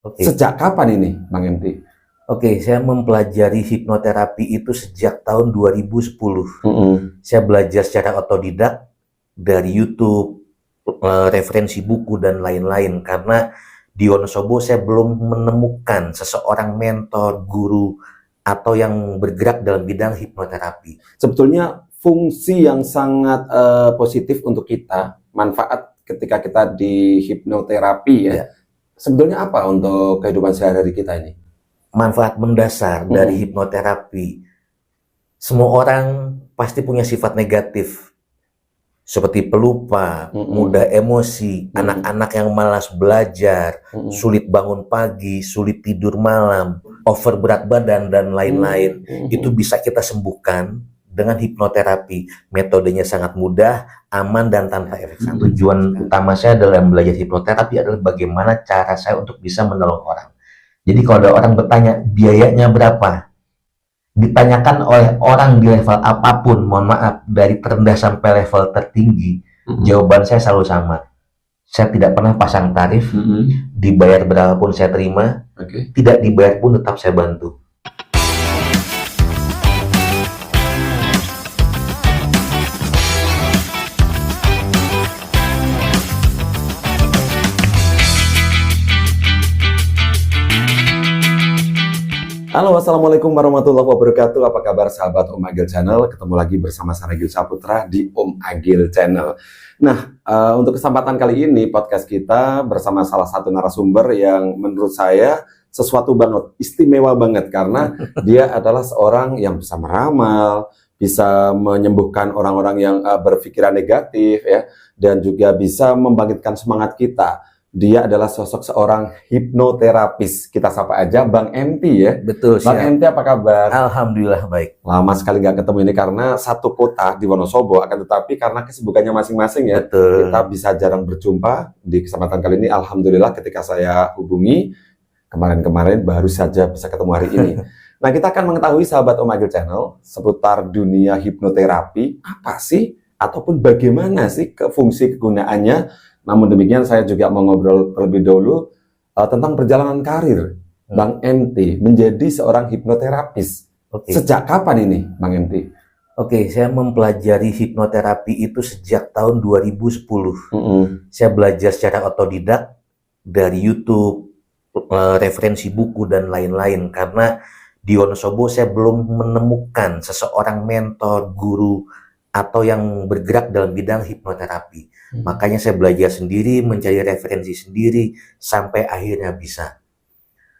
Oke. Sejak kapan ini, Bang MT? Oke, saya mempelajari hipnoterapi itu sejak tahun 2010. Saya belajar secara otodidak dari YouTube, referensi buku dan lain-lain, karena di Wonosobo saya belum menemukan seseorang mentor, guru, atau yang bergerak dalam bidang hipnoterapi. Sebetulnya fungsi yang sangat positif untuk kita, manfaat ketika kita di hipnoterapi ya. Sebetulnya apa untuk kehidupan sehari-hari kita ini? Manfaat mendasar dari hipnoterapi, semua orang pasti punya sifat negatif seperti pelupa, mudah emosi, anak-anak yang malas belajar, sulit bangun pagi, sulit tidur malam, over berat badan dan lain-lain. Itu bisa kita sembuhkan dengan hipnoterapi. Metodenya sangat mudah, aman, dan tanpa efek samping. Tujuan utama saya dalam belajar hipnoterapi adalah bagaimana cara saya untuk bisa menolong orang. Jadi kalau ada orang bertanya, biayanya berapa? Ditanyakan oleh orang di level apapun, mohon maaf, dari terendah sampai level tertinggi, jawaban saya selalu sama. Saya tidak pernah pasang tarif, dibayar berapapun saya terima, tidak dibayar pun tetap saya bantu. Halo, assalamualaikum warahmatullahi wabarakatuh. Apa kabar sahabat Om Agil Channel? Ketemu lagi bersama saya Agil Saputra di Om Agil Channel. Nah, untuk kesempatan kali ini podcast kita bersama salah satu narasumber yang menurut saya sesuatu banget, istimewa banget karena dia adalah seorang yang bisa meramal, bisa menyembuhkan orang-orang yang berpikiran negatif ya, dan juga bisa membangkitkan semangat kita. Dia adalah sosok seorang hipnoterapis. Kita sapa aja Bang MT ya. Betul, Bang MT apa kabar? Alhamdulillah baik. Lama sekali nggak ketemu ini karena satu kota di Wonosobo, akan tetapi karena kesibukannya masing-masing ya. Betul. Kita bisa jarang berjumpa. Di kesempatan kali ini alhamdulillah ketika saya hubungi kemarin-kemarin baru saja bisa ketemu hari ini. Nah, kita akan mengetahui sahabat Om Agil Channel seputar dunia hipnoterapi, apa sih ataupun bagaimana sih fungsi kegunaannya. Namun demikian saya juga mau ngobrol terlebih dahulu tentang perjalanan karir Bang MT menjadi seorang hipnoterapis. Sejak kapan ini Bang MT? Oke, saya mempelajari hipnoterapi itu sejak tahun 2010. Saya belajar secara otodidak dari YouTube, referensi buku dan lain-lain, karena di Wonosobo saya belum menemukan seseorang mentor, guru, atau yang bergerak dalam bidang hipnoterapi. Makanya saya belajar sendiri, mencari referensi sendiri, sampai akhirnya bisa.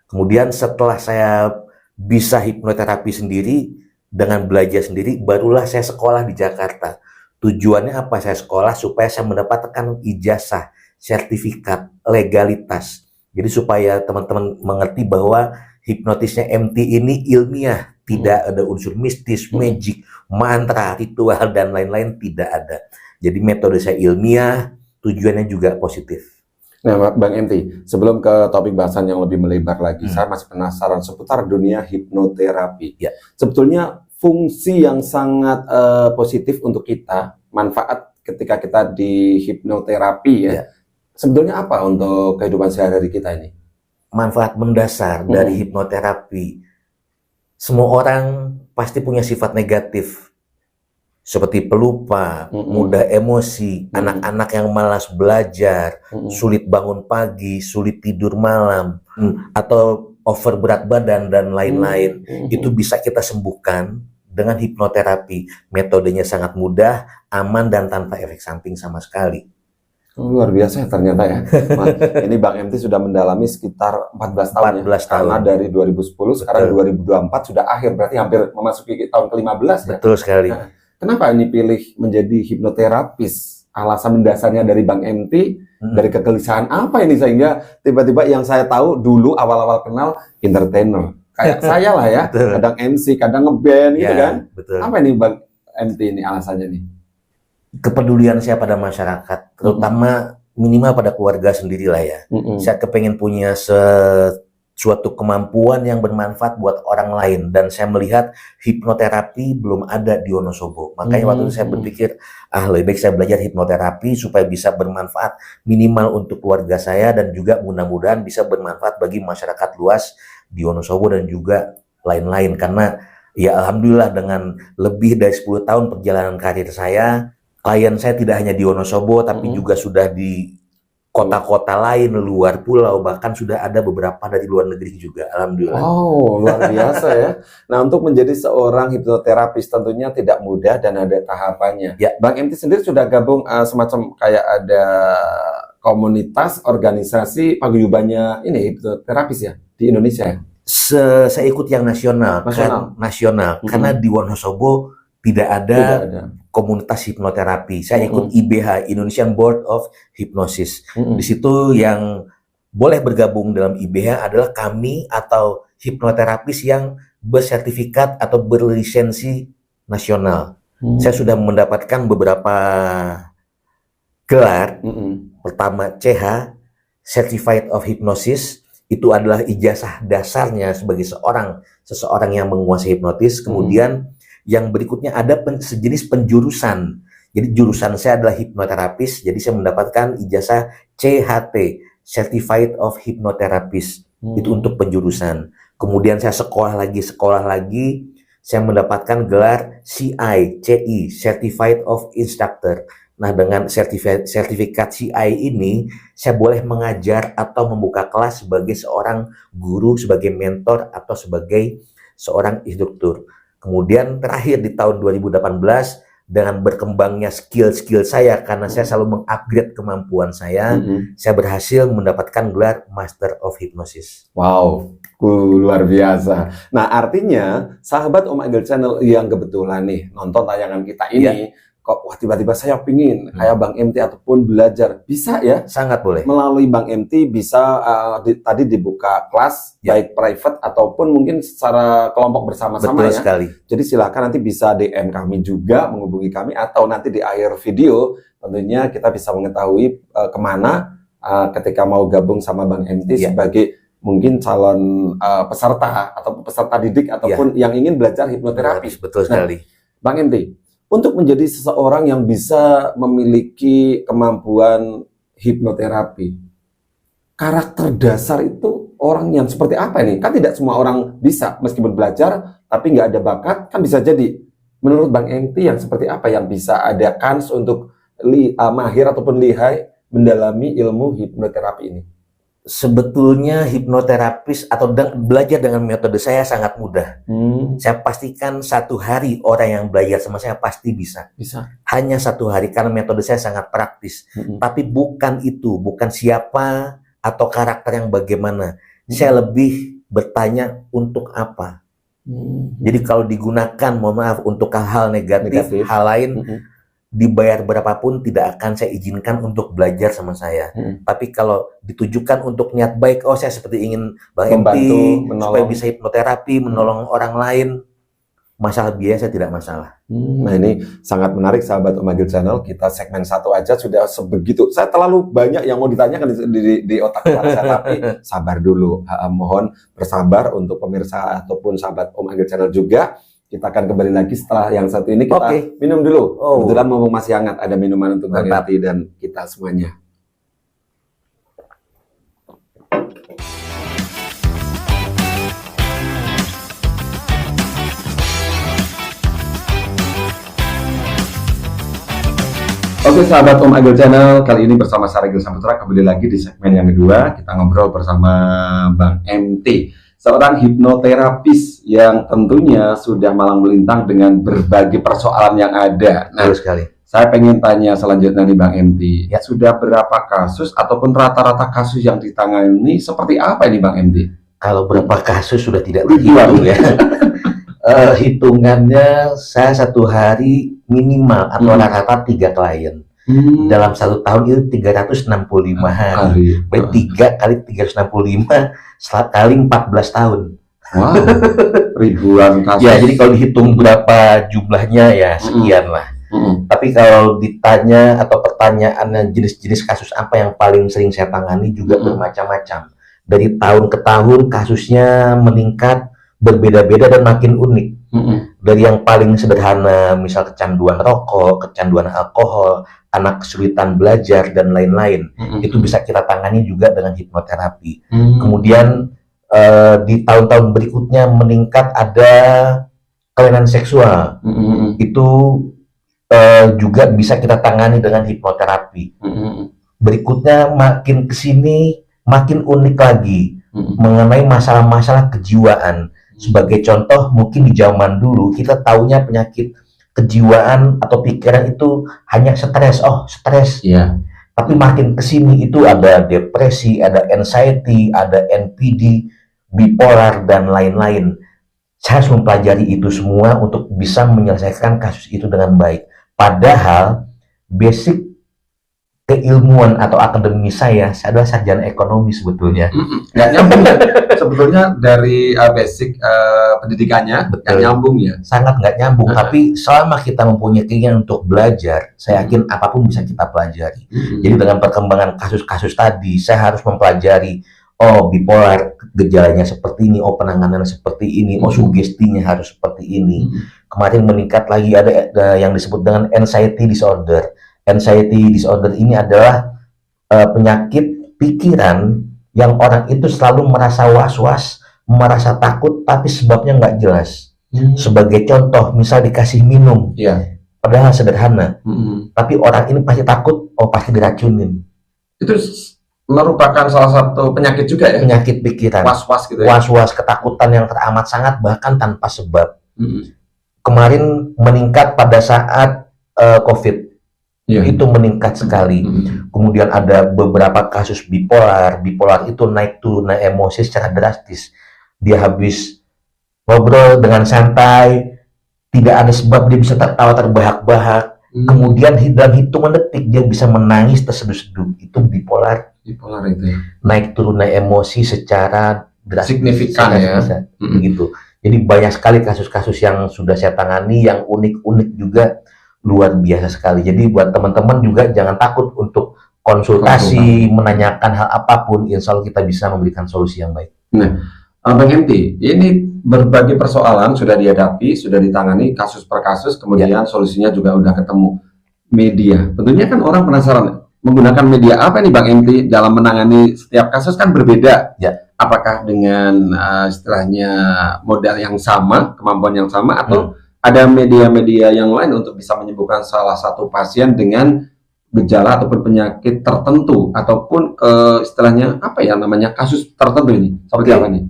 Kemudian setelah saya bisa hipnoterapi sendiri, dengan belajar sendiri, barulah saya sekolah di Jakarta. Tujuannya apa saya sekolah? Supaya saya mendapatkan ijazah, sertifikat, legalitas. Jadi supaya teman-teman mengerti bahwa hipnotisnya MT ini ilmiah. Tidak ada unsur mistis, magic, mantra, ritual, dan lain-lain, tidak ada. Jadi metode saya ilmiah, tujuannya juga positif. Nah, Bang MT, sebelum ke topik bahasan yang lebih melebar lagi, saya masih penasaran seputar dunia hipnoterapi. Ya. Sebetulnya fungsi yang sangat positif untuk kita, manfaat ketika kita di hipnoterapi ya. Sebetulnya apa untuk kehidupan sehari-hari kita ini? Manfaat mendasar dari hipnoterapi, semua orang pasti punya sifat negatif seperti pelupa, mudah emosi, anak-anak yang malas belajar, sulit bangun pagi, sulit tidur malam, atau over berat badan dan lain-lain. Itu bisa kita sembuhkan dengan hipnoterapi. Metodenya sangat mudah, aman, dan tanpa efek samping sama sekali. Luar biasa ya ternyata ya. Ini Bang MT sudah mendalami sekitar 14 tahun 14 tahun. Karena dari 2010 sekarang 2024 sudah akhir, berarti hampir memasuki tahun ke-15 ya. Betul sekali. Nah, kenapa ini pilih menjadi hipnoterapis? Alasan mendasarnya dari Bang MT, dari kegelisahan apa ini sehingga tiba-tiba yang saya tahu dulu awal-awal kenal entertainer. Kayak saya lah ya, kadang MC, kadang ngeband gitu kan. Betul. Apa ini Bang MT ini alasannya nih? Kepedulian saya pada masyarakat, terutama minimal pada keluarga sendiri lah ya. Saya kepengen punya suatu kemampuan yang bermanfaat buat orang lain, dan saya melihat hipnoterapi belum ada di Wonosobo. Makanya waktu itu saya berpikir, lebih baik saya belajar hipnoterapi supaya bisa bermanfaat minimal untuk keluarga saya dan juga mudah-mudahan bisa bermanfaat bagi masyarakat luas di Wonosobo dan juga lain-lain. Karena ya alhamdulillah dengan lebih dari 10 tahun perjalanan karir saya, klien saya tidak hanya di Wonosobo tapi juga sudah di kota-kota lain, luar pulau, bahkan sudah ada beberapa dari luar negeri juga, alhamdulillah. Oh, luar biasa ya. Nah, untuk menjadi seorang hipnoterapis tentunya tidak mudah dan ada tahapannya. Ya. Bang MT sendiri sudah gabung semacam kayak ada komunitas, organisasi paguyubannya ini hipnoterapis ya di Indonesia ya? Saya ikut yang nasional. Karena di Wonosobo tidak ada komunitas hipnoterapi. Saya ikut IBH, Indonesian Board of Hypnosis. Di situ yang boleh bergabung dalam IBH adalah kami atau hipnoterapis yang bersertifikat atau berlisensi nasional. Saya sudah mendapatkan beberapa gelar. Pertama CH, Certified of Hypnosis. Itu adalah ijazah dasarnya sebagai seseorang yang menguasai hipnotis. Kemudian yang berikutnya ada sejenis penjurusan. Jadi jurusan saya adalah hipnoterapis, jadi saya mendapatkan ijazah CHT, Certified of Hypnotherapist. Itu untuk penjurusan. Kemudian saya sekolah lagi, saya mendapatkan gelar CI, Certified of Instructor. Nah, dengan sertifikat CI ini, saya boleh mengajar atau membuka kelas sebagai seorang guru, sebagai mentor, atau sebagai seorang instruktur. Kemudian terakhir di tahun 2018, dengan berkembangnya skill saya, karena saya selalu mengupgrade kemampuan saya berhasil mendapatkan gelar Master of Hypnosis. Wow, luar biasa. Nah, artinya sahabat Om Agil Channel yang kebetulan nih nonton tayangan kita ini, kok wah tiba-tiba saya pingin kayak Bang MT ataupun belajar, bisa ya? Sangat boleh. Melalui Bang MT bisa tadi dibuka kelas baik private ataupun mungkin secara kelompok bersama-sama. Betul sekali. Jadi silakan nanti bisa DM kami juga, menghubungi kami, atau nanti di akhir video tentunya kita bisa mengetahui kemana ketika mau gabung sama Bang MT sebagai mungkin calon peserta atau peserta didik ataupun yang ingin belajar hipnoterapi. Betul sekali. Bang MT, untuk menjadi seseorang yang bisa memiliki kemampuan hipnoterapi, karakter dasar itu orang yang seperti apa ini? Kan tidak semua orang bisa, meskipun belajar, tapi nggak ada bakat, kan bisa jadi. Menurut Bang MT yang seperti apa yang bisa ada kans untuk mahir ataupun lihai mendalami ilmu hipnoterapi ini? Sebetulnya hipnoterapis atau belajar dengan metode saya sangat mudah. Saya pastikan 1 hari orang yang belajar sama saya pasti bisa. Hanya 1 hari karena metode saya sangat praktis. Tapi bukan itu, bukan siapa atau karakter yang bagaimana. Saya lebih bertanya untuk apa. Jadi kalau digunakan, mohon maaf, untuk hal negatif, hal lain, dibayar berapapun tidak akan saya izinkan untuk belajar sama saya. Tapi kalau ditujukan untuk niat baik, saya seperti ingin Bang MT supaya bisa hipnoterapi, menolong orang lain, masalah biaya saya tidak masalah. Nah, ini sangat menarik sahabat Om Agil Channel. Kita segmen 1 aja sudah sebegitu. Saya terlalu banyak yang mau ditanyakan di otak saya, tapi sabar dulu. Mohon bersabar untuk pemirsa ataupun sahabat Om Agil Channel juga. Kita akan kembali lagi setelah yang satu ini. Kita minum dulu. Kebetulan mumpung masih hangat, ada minuman untuk Bang MT dan kita semuanya. Oke sahabat Om Agil Channel, kali ini bersama saya Agil Saputra kembali lagi di segmen yang kedua. Kita ngobrol bersama Bang MT, seorang hipnoterapis yang tentunya sudah malang melintang dengan berbagai persoalan yang ada. Nah, sekali. Saya pengen tanya selanjutnya nih Bang MT, sudah berapa kasus ataupun rata-rata kasus yang ditangani seperti apa ini Bang MT? Kalau berapa kasus sudah tidak terhitung ya. Hitungannya saya 1 hari minimal atau rata-rata 3 klien. Dalam 1 tahun itu 365 hari. 3 kali 365 kali 14 tahun. Wow, ribuan kasus. Ya, jadi kalau dihitung berapa jumlahnya ya sekian lah. Tapi kalau ditanya atau pertanyaannya jenis-jenis kasus apa yang paling sering saya tangani juga bermacam-macam. Dari tahun ke tahun kasusnya meningkat, berbeda-beda dan makin unik. Dari yang paling sederhana, misal kecanduan rokok, kecanduan alkohol, anak kesulitan belajar dan lain-lain, itu bisa kita tangani juga dengan hipnoterapi. Kemudian di tahun-tahun berikutnya meningkat ada kelainan seksual, itu juga bisa kita tangani dengan hipnoterapi. Berikutnya makin kesini makin unik lagi mengenai masalah-masalah kejiwaan. Sebagai contoh, mungkin di zaman dulu kita taunya penyakit kejiwaan atau pikiran itu hanya stres, stres. Tapi makin kesini itu ada depresi, ada anxiety, ada NPD, bipolar dan lain-lain. Saya harus mempelajari itu semua untuk bisa menyelesaikan kasus itu dengan baik. Padahal basic keilmuan atau akademis saya adalah sarjana ekonomi sebetulnya. Nggak nyambung ya? Sebetulnya dari basic pendidikannya nggak nyambung ya? Sangat nggak nyambung, tapi selama kita mempunyai keinginan untuk belajar, saya yakin apapun bisa kita pelajari. Jadi dengan perkembangan kasus-kasus tadi, saya harus mempelajari, bipolar gejalanya seperti ini, penanganannya seperti ini, sugestinya harus seperti ini. Kemarin meningkat lagi ada yang disebut dengan anxiety disorder. Anxiety disorder ini adalah penyakit pikiran yang orang itu selalu merasa was-was, merasa takut, tapi sebabnya nggak jelas. Sebagai contoh, misal dikasih minum, padahal sederhana, tapi orang ini pasti takut, pasti diracunin. Itu merupakan salah satu penyakit juga ya? Penyakit pikiran. Was-was gitu ya? Was-was, ketakutan yang teramat sangat, bahkan tanpa sebab. Kemarin meningkat pada saat COVID. Itu meningkat sekali. Kemudian ada beberapa kasus bipolar itu naik emosi secara drastis. Dia habis ngobrol dengan santai, tidak ada sebab dia bisa tertawa terbahak-bahak. Kemudian dalam hitungan detik dia bisa menangis terseduh-seduh. Itu bipolar itu ya. Naik emosi secara drastis, signifikan ya. Gitu. Jadi banyak sekali kasus-kasus yang sudah saya tangani, yang unik-unik juga, luar biasa sekali. Jadi buat teman-teman juga jangan takut untuk konsultasi, menanyakan hal apapun, insya Allah kita bisa memberikan solusi yang baik. Nah, Bang Henti, ini berbagai persoalan sudah dihadapi, sudah ditangani kasus per kasus, kemudian solusinya juga udah ketemu. Media, tentunya kan orang penasaran, menggunakan media apa nih Bang Henti dalam menangani setiap kasus kan berbeda. Apakah dengan istilahnya modal yang sama, kemampuan yang sama, atau ada media-media yang lain untuk bisa menyembuhkan salah satu pasien dengan gejala ataupun penyakit tertentu, ataupun istilahnya apa ya namanya, kasus tertentu ini seperti apa nih?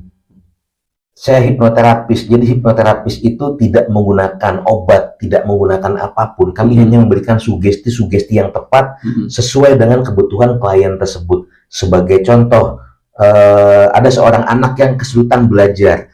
Saya hipnoterapis, jadi hipnoterapis itu tidak menggunakan obat, tidak menggunakan apapun. Kami hanya memberikan sugesti-sugesti yang tepat sesuai dengan kebutuhan klien tersebut. Sebagai contoh, ada seorang anak yang kesulitan belajar.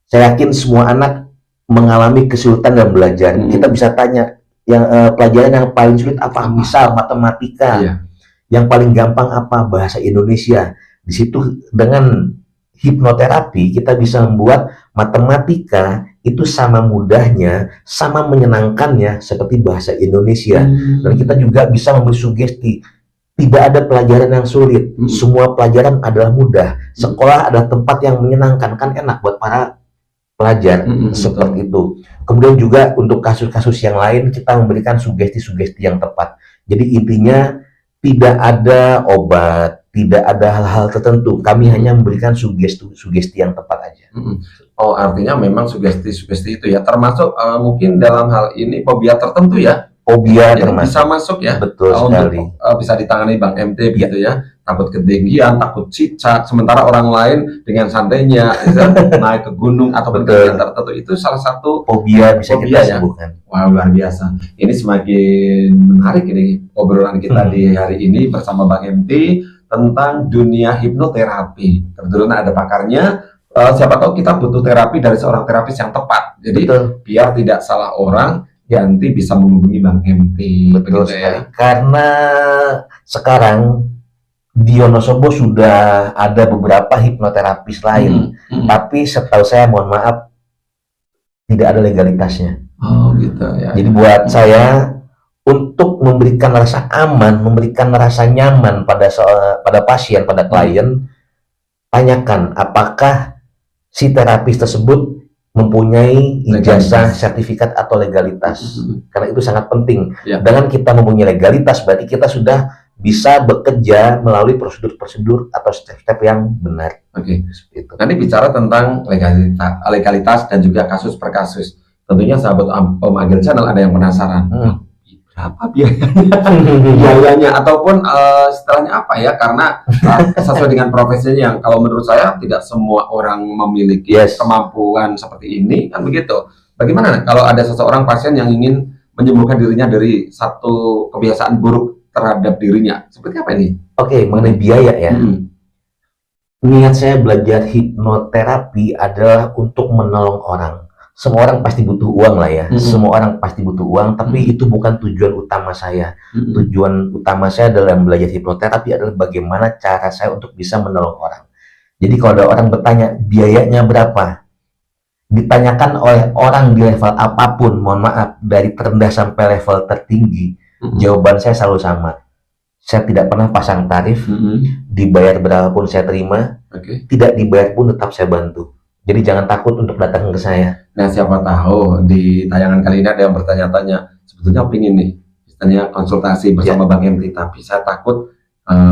Saya yakin semua anak mengalami kesulitan dalam belajar. Kita bisa tanya, yang pelajaran yang paling sulit apa? Misal matematika. Yang paling gampang apa? Bahasa Indonesia. Di situ dengan hipnoterapi kita bisa membuat matematika itu sama mudahnya, sama menyenangkannya seperti bahasa Indonesia. Dan kita juga bisa memberi sugesti. Tidak ada pelajaran yang sulit. Semua pelajaran adalah mudah. Sekolah adalah tempat yang menyenangkan. Kan enak buat para pelajar, seperti itu. Kemudian juga untuk kasus-kasus yang lain kita memberikan sugesti-sugesti yang tepat. Jadi intinya tidak ada obat, tidak ada hal-hal tertentu. Kami hanya memberikan sugesti yang tepat aja. Artinya memang sugesti-sugesti itu ya, termasuk mungkin dalam hal ini fobia tertentu ya. Fobia yang bisa masuk ya. Betul sekali. Bisa ditangani Bang MT gitu ya. Takut ketinggian, takut cicak, sementara orang lain dengan santainya naik ke gunung atau ketinggian tertentu, itu salah satu fobia bisa kita sembuhkan. Wah, luar biasa. Ini semakin menarik ini obrolan kita di hari ini bersama Bang MT tentang dunia hipnoterapi. Kebetulan ada pakarnya. Siapa tahu kita butuh terapi dari seorang terapis yang tepat. Jadi biar tidak salah orang, nanti bisa menghubungi Bang MT. Betul sekali. Karena sekarang di Wonosobo sudah ada beberapa hipnoterapis lain, tapi setahu saya, mohon maaf, tidak ada legalitasnya. Gitu ya. Jadi buat saya, untuk memberikan rasa aman, memberikan rasa nyaman pada pasien, pada klien, tanyakan apakah si terapis tersebut mempunyai ijazah, sertifikat atau legalitas. Karena itu sangat penting. Ya. Dengan kita mempunyai legalitas, berarti kita sudah bisa bekerja melalui prosedur-prosedur atau step-step yang benar. Oke. Itu. Nanti bicara tentang legalitas dan juga kasus per kasus. Tentunya sahabat Om Agil Channel ada yang penasaran. Berapa biayanya ataupun istilahnya apa ya, karena sesuai dengan profesinya yang kalau menurut saya tidak semua orang memiliki kemampuan seperti ini, kan begitu. Bagaimana kalau ada seseorang pasien yang ingin menyembuhkan dirinya dari satu kebiasaan buruk terhadap dirinya, seperti apa ini? Oke, mengenai biaya ya. Niat saya belajar hipnoterapi adalah untuk menolong orang. Semua orang pasti butuh uang lah ya. Semua orang pasti butuh uang, tapi itu bukan tujuan utama saya. Tujuan utama saya dalam belajar hipnoterapi adalah bagaimana cara saya untuk bisa menolong orang. Jadi kalau ada orang bertanya biayanya berapa, ditanyakan oleh orang di level apapun, mohon maaf, dari terendah sampai level tertinggi, jawaban saya selalu sama. Saya tidak pernah pasang tarif, dibayar berapapun saya terima, tidak dibayar pun tetap saya bantu. Jadi jangan takut untuk datang ke saya. Nah, siapa tahu di tayangan kali ini ada yang bertanya-tanya, sebetulnya pengen nih, istilahnya konsultasi bersama Bang MT, tapi saya takut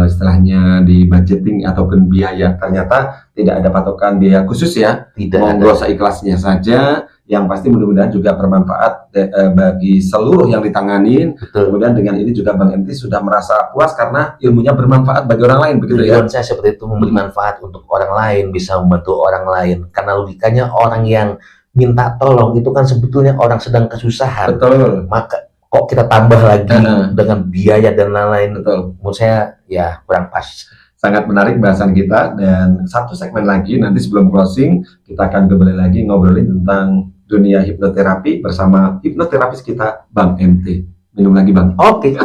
istilahnya di budgeting ataupun biaya. Ternyata tidak ada patokan biaya khusus ya. Tidak monggo seikhlasnya saja. Yang pasti mudah-mudahan juga bermanfaat bagi seluruh yang ditanganin. Betul. Kemudian dengan ini juga Bang MT sudah merasa puas karena ilmunya bermanfaat bagi orang lain, begitu ya. Tujuan saya seperti itu, memberi manfaat untuk orang lain, bisa membantu orang lain. Karena logikanya orang yang minta tolong itu kan sebetulnya orang sedang kesusahan. Betul. Maka kok kita tambah lagi dengan biaya dan lain-lain. Betul. Menurut saya ya kurang pas. Sangat menarik bahasan kita, dan satu segmen lagi nanti sebelum closing kita akan kembali lagi ngobrolin tentang dunia hipnoterapi bersama hipnoterapis kita Bang MT. Minum lagi Bang. Oke.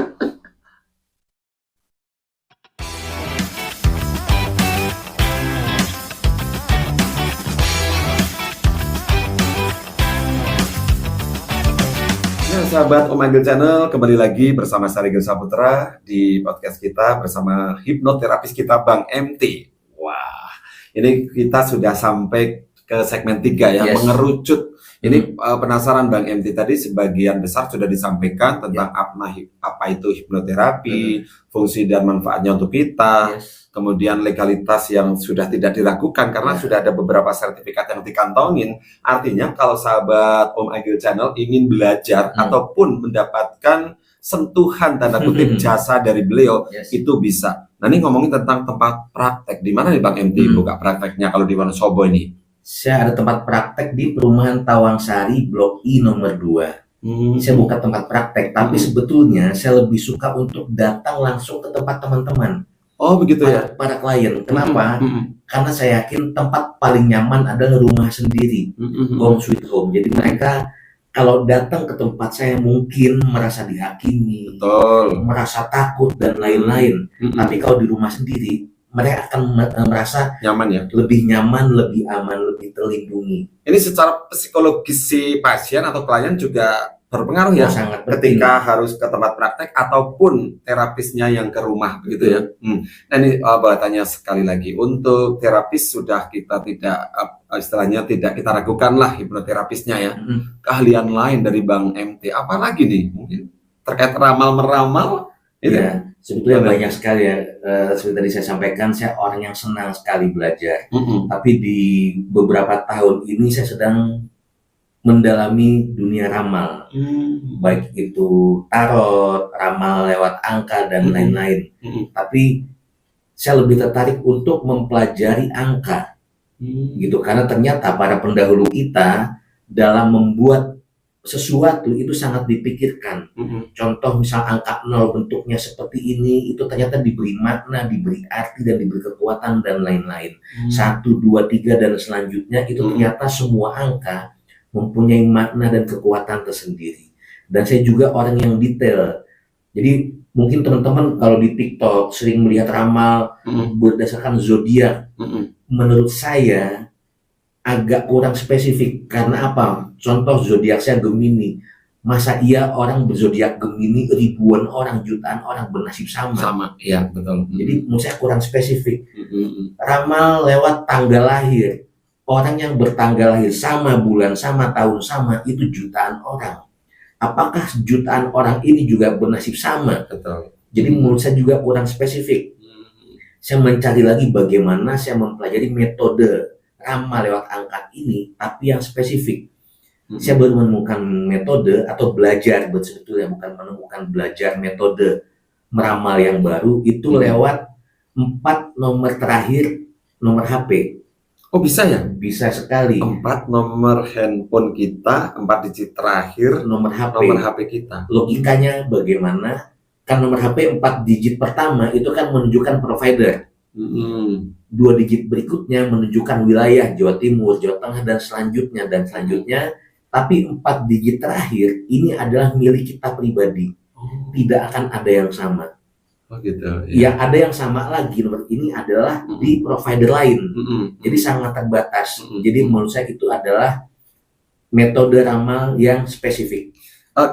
Sahabat Om Agil Channel, kembali lagi bersama saya Agil Saputra di podcast kita bersama hipnoterapis kita Bang MT. Wah, ini kita sudah sampai ke segmen 3 ya, mengerucut. Ini penasaran Bang MT, tadi sebagian besar sudah disampaikan tentang apa itu hipnoterapi, fungsi dan manfaatnya untuk kita, kemudian legalitas yang sudah tidak diragukan karena sudah ada beberapa sertifikat yang dikantongin. Artinya kalau sahabat Om Agil Channel ingin belajar ataupun mendapatkan sentuhan tanda kutip jasa dari beliau, itu bisa. Nah, ini ngomongin tentang tempat praktek. Di mana nih Bang MT buka prakteknya kalau di Wonosobo ini? Saya ada tempat praktek di Perumahan Tawangsari Blok I nomor 2. Saya buka tempat praktek, tapi sebetulnya saya lebih suka untuk datang langsung ke tempat teman-teman. Oh begitu ya? Para klien. Kenapa? Karena saya yakin tempat paling nyaman adalah rumah sendiri, home sweet home. Jadi mereka kalau datang ke tempat saya mungkin merasa dihakimi, merasa takut dan lain-lain. Tapi kalau di rumah sendiri, mereka akan merasa nyaman ya, lebih nyaman, lebih aman, lebih terlindungi. Ini secara psikologis si pasien atau klien juga berpengaruh ya, sangat ketika harus ke tempat praktek ataupun terapisnya yang ke rumah begitu ya. Nah ini tanya sekali lagi, untuk terapis sudah kita tidak istilahnya tidak kita ragukan lah hipnoterapisnya ya. Keahlian lain dari Bang MT apalagi nih mungkin terkait ramal-meramal? Ya, sebetulnya banyak sekali ya. Seperti tadi saya sampaikan, saya orang yang senang sekali belajar. Tapi di beberapa tahun ini saya sedang mendalami dunia ramal, baik itu tarot, ramal lewat angka dan lain-lain. Tapi saya lebih tertarik untuk mempelajari angka, gitu. Karena ternyata para pendahulu kita dalam membuat sesuatu itu sangat dipikirkan. Contoh misal angka 0 bentuknya seperti ini, itu ternyata diberi makna, diberi arti dan diberi kekuatan dan lain-lain. 1, 2, 3 dan selanjutnya itu ternyata semua angka mempunyai makna dan kekuatan tersendiri. Dan saya juga orang yang detail. Jadi mungkin teman-teman kalau di TikTok sering melihat ramal berdasarkan zodiak. Menurut saya agak kurang spesifik. Karena apa? Contoh zodiak saya Gemini. Masa iya orang berzodiak Gemini ribuan orang, jutaan orang bernasib sama? Sama, iya betul. Jadi menurut saya kurang spesifik. Ramal lewat tanggal lahir, orang yang bertanggal lahir sama bulan, sama tahun, sama, itu jutaan orang. Apakah jutaan orang ini juga bernasib sama? Betul. Jadi menurut saya juga kurang spesifik. Saya mencari lagi bagaimana saya mempelajari metode ramal lewat angka ini, tapi yang spesifik. Saya baru menemukan metode atau belajar sebetulnya, bukan menemukan, belajar metode meramal yang baru itu lewat 4 nomor terakhir nomor HP. Oh bisa ya? Bisa sekali. 4 nomor handphone kita, 4 digit terakhir nomor HP kita. Logikanya bagaimana? Kan nomor HP 4 digit pertama itu kan menunjukkan provider. 2 digit berikutnya menunjukkan wilayah Jawa Timur, Jawa Tengah, dan selanjutnya. Tapi 4 digit terakhir ini adalah milik kita pribadi. Tidak akan ada yang sama. Oh gitu. Yang ada yang sama lagi nomor ini adalah di provider lain. Jadi sangat terbatas. Jadi menurut saya itu adalah metode ramal yang spesifik.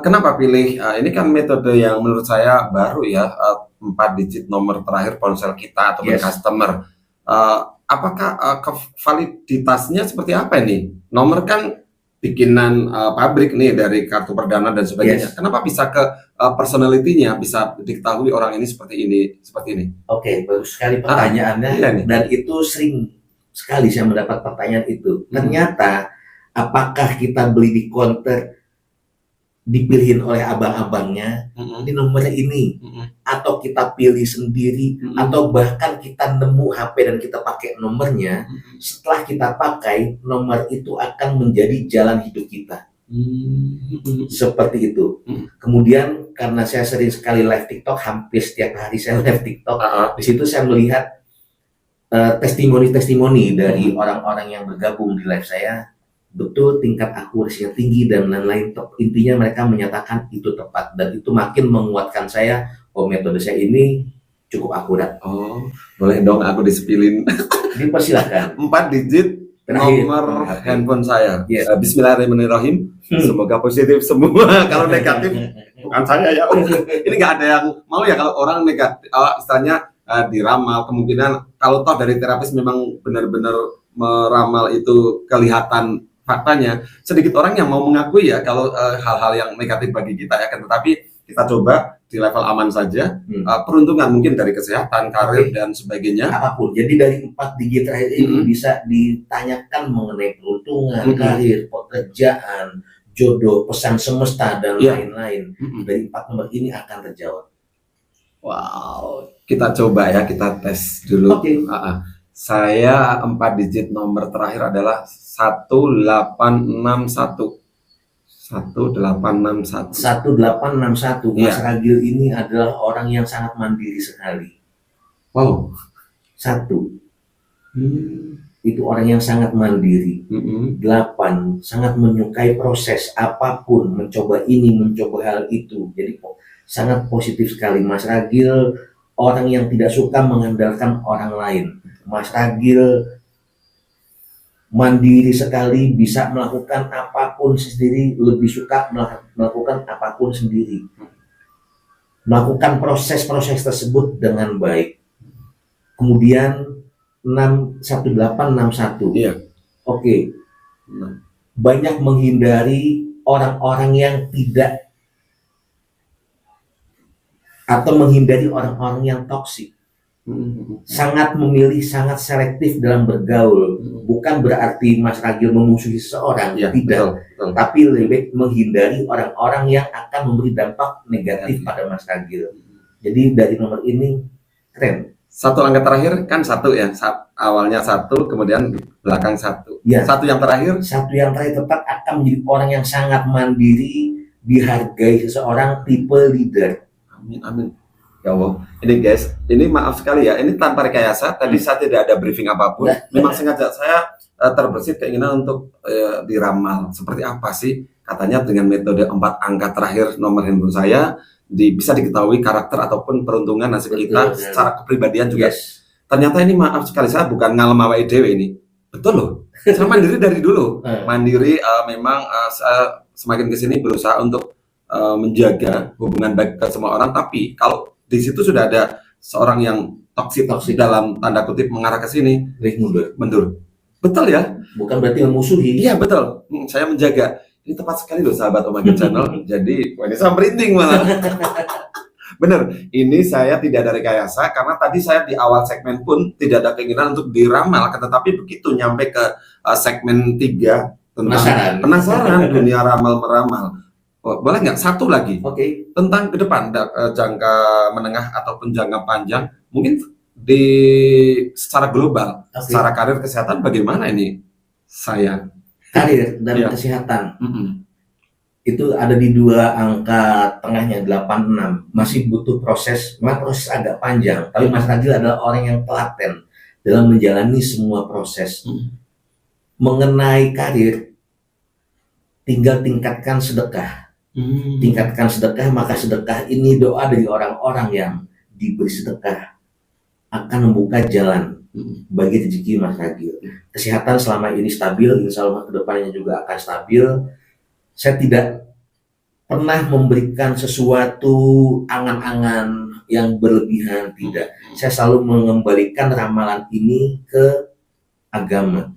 Kenapa pilih? Ini kan metode yang menurut saya baru ya. 4 digit nomor terakhir ponsel kita ataupun customer. Apakah validitasnya seperti apa ini? Nomor kan bikinan pabrik nih dari kartu perdana dan sebagainya. Kenapa bisa ke personality-nya, bisa diketahui orang ini seperti ini? Oke, bagus sekali pertanyaannya. Dan itu sering sekali saya mendapat pertanyaan itu. Ternyata apakah kita beli di counter, dipilihin oleh abang-abangnya, ini nomornya ini, atau kita pilih sendiri, atau bahkan kita nemu HP dan kita pakai nomornya, setelah kita pakai, nomor itu akan menjadi jalan hidup kita. Seperti itu. Kemudian karena saya sering sekali live TikTok, hampir setiap hari saya live TikTok, di situ saya melihat testimoni-testimoni dari orang-orang yang bergabung di live saya. Betul, tingkat akurasinya tinggi dan lain-lain. Intinya mereka menyatakan itu tepat, dan itu makin menguatkan saya. Metode saya ini cukup akurat. Boleh dong aku disepilin. Dipersilakan. 4 digit nomor handphone saya. Bismillahirrahmanirrahim. Semoga positif semua. Kalau negatif bukan saya ya. Ini nggak ada yang mau ya kalau orang negatif. Istilahnya diramal, kemungkinan kalau toh dari terapis memang benar-benar meramal itu kelihatan faktanya, sedikit orang yang mau mengakui ya kalau hal-hal yang negatif bagi kita ya kan, tetapi kita coba di level aman saja. Peruntungan mungkin dari kesehatan, karir dan sebagainya, apapun. Jadi dari 4 digit terakhir ini bisa ditanyakan mengenai peruntungan, karir, pekerjaan, jodoh, pesan semesta dan lain-lain. Dari 4 nomor ini akan terjawab. Wow, kita coba ya, kita tes dulu. Saya 4 digit nomor terakhir adalah 1861. 1861. Mas Ragil ini adalah orang yang sangat mandiri sekali. Wow. 1. Itu orang yang sangat mandiri. 8. Sangat menyukai proses apapun, mencoba ini, mencoba hal itu. Jadi sangat positif sekali. Mas Ragil orang yang tidak suka mengandalkan orang lain. Mas Ragil mandiri sekali, bisa melakukan apapun sendiri, lebih suka melakukan apapun sendiri. Melakukan proses-proses tersebut dengan baik. Kemudian 1861. Banyak menghindari orang-orang yang tidak, atau menghindari orang-orang yang toksik. Sangat memilih, sangat selektif dalam bergaul. Bukan berarti Mas Ragil memusuhi seseorang, tidak. Tapi lebih menghindari orang-orang yang akan memberi dampak negatif pada Mas Ragil. Jadi dari nomor ini keren. 1 angka terakhir kan 1 ya. Awalnya 1, kemudian belakang 1. 1 yang terakhir? 1 yang terakhir tetap akan menjadi orang yang sangat mandiri, dihargai seseorang, tipe leader. Amin. Ya Allah, ini guys, ini maaf sekali ya, ini tanpa rekayasa. Tadi saya tidak ada briefing apapun. Memang sengaja saya terbersit keinginan untuk diramal. Seperti apa sih katanya dengan metode 4 angka terakhir nomor handphone saya bisa diketahui karakter ataupun peruntungan nasib kita secara kepribadian juga. Ternyata ini maaf sekali, saya bukan ngalem awake dhewe ini. Betul loh. Saya mandiri dari dulu. Mandiri memang saya semakin kesini berusaha untuk menjaga hubungan baik ke semua orang, tapi kalau di situ sudah ada seorang yang toksik dalam tanda kutip mengarah ke sini, mundur. Betul ya? Bukan berarti memusuhi. Iya betul. Saya menjaga. Ini tepat sekali loh sahabat Omagel Channel. Jadi ini saya merinding malah. Bener, ini saya tidak ada rekayasa karena tadi saya di awal segmen pun tidak ada keinginan untuk diramal, tetapi begitu nyampe ke segmen 3 tentang penasaran dunia ramal-meramal. Oh, boleh nggak satu lagi? Oke. Tentang ke depan jangka menengah ataupun jangka panjang, mungkin secara global, secara karir kesehatan bagaimana ini saya? Karir dan kesehatan. Itu ada di 2 angka tengahnya 86, masih butuh proses, memang proses agak panjang, tapi Mas Ragil adalah orang yang telaten dalam menjalani semua proses. Mengenai karir, tinggal tingkatkan sedekah. Tingkatkan sedekah, maka sedekah ini doa dari orang-orang yang diberi sedekah akan membuka jalan bagi rezeki Mas Ragil. Kesehatan selama ini stabil, insya Allah kedepannya juga akan stabil. Saya tidak pernah memberikan sesuatu angan-angan yang berlebihan, tidak. Saya selalu mengembalikan ramalan ini ke agama.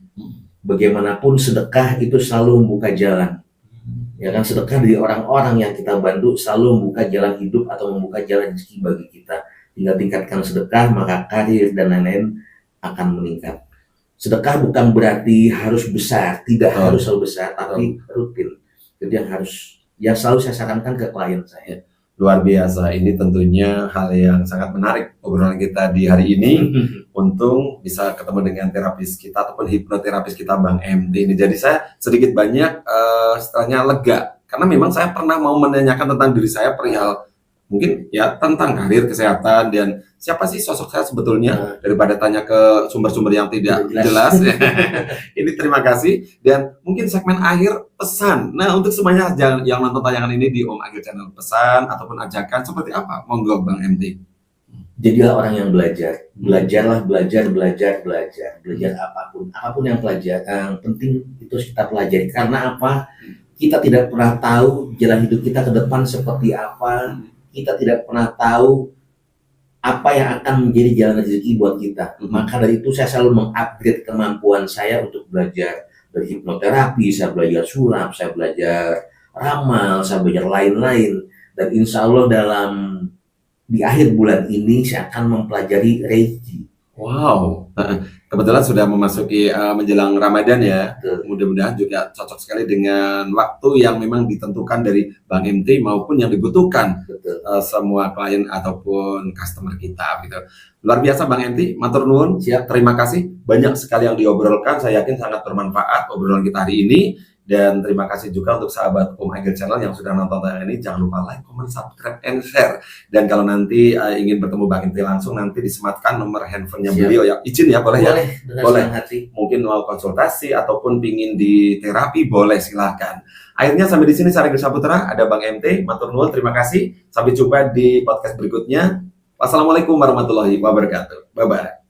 Bagaimanapun sedekah itu selalu membuka jalan. Ya kan, sedekah dari orang-orang yang kita bantu selalu membuka jalan hidup atau membuka jalan rezeki bagi kita. Tinggal tingkatkan sedekah, maka karir dan lain-lain akan meningkat. Sedekah bukan berarti harus besar, tidak harus selalu besar, tapi rutin. Jadi yang selalu saya sarankan ke klien saya. Luar biasa, ini tentunya hal yang sangat menarik obrolan kita di hari ini. Untung bisa ketemu dengan terapis kita ataupun hipnoterapis kita Bang MD ini. Jadi saya sedikit banyak setelahnya lega, karena memang saya pernah mau menanyakan tentang diri saya perihal mungkin ya tentang karir, kesehatan, dan siapa sih sosok saya sebetulnya, daripada tanya ke sumber-sumber yang tidak jelas. Ini terima kasih, dan mungkin segmen akhir pesan. Nah, untuk semuanya yang nonton tayangan ini di Omagel Channel, pesan ataupun ajakan seperti apa? Monggo Bang MD. Jadilah orang yang belajar. Belajar apapun yang penting itu kita pelajari. Karena apa? Kita tidak pernah tahu jalan hidup kita ke depan seperti apa. Kita tidak pernah tahu apa yang akan menjadi jalan rezeki buat kita. Maka dari itu saya selalu mengupgrade kemampuan saya untuk belajar dari hipnoterapi, saya belajar sulap, saya belajar ramal, saya belajar lain-lain. Dan insya Allah di akhir bulan ini saya akan mempelajari Reiki. Wow, kebetulan sudah memasuki menjelang Ramadan ya. Mudah-mudahan juga cocok sekali dengan waktu yang memang ditentukan dari Bang MT maupun yang dibutuhkan semua klien ataupun customer kita gitu. Luar biasa Bang MT, matur nuwun. Terima kasih, banyak sekali yang diobrolkan, saya yakin sangat bermanfaat obrolan kita hari ini. Dan terima kasih juga untuk sahabat Omagel Channel yang sudah nonton tayangan ini. Jangan lupa like, comment, subscribe, and share. Dan kalau nanti ingin bertemu Bang MT langsung, nanti disematkan nomor handphonenya beliau ya. Izin ya, boleh ya? Boleh. Mungkin mau konsultasi ataupun pingin di terapi, boleh, silahkan. Akhirnya sampai di sini saya Ragil Saputra, ada Bang MT. Matur nuwun, terima kasih. Sampai jumpa di podcast berikutnya. Wassalamualaikum warahmatullahi wabarakatuh. Bye-bye.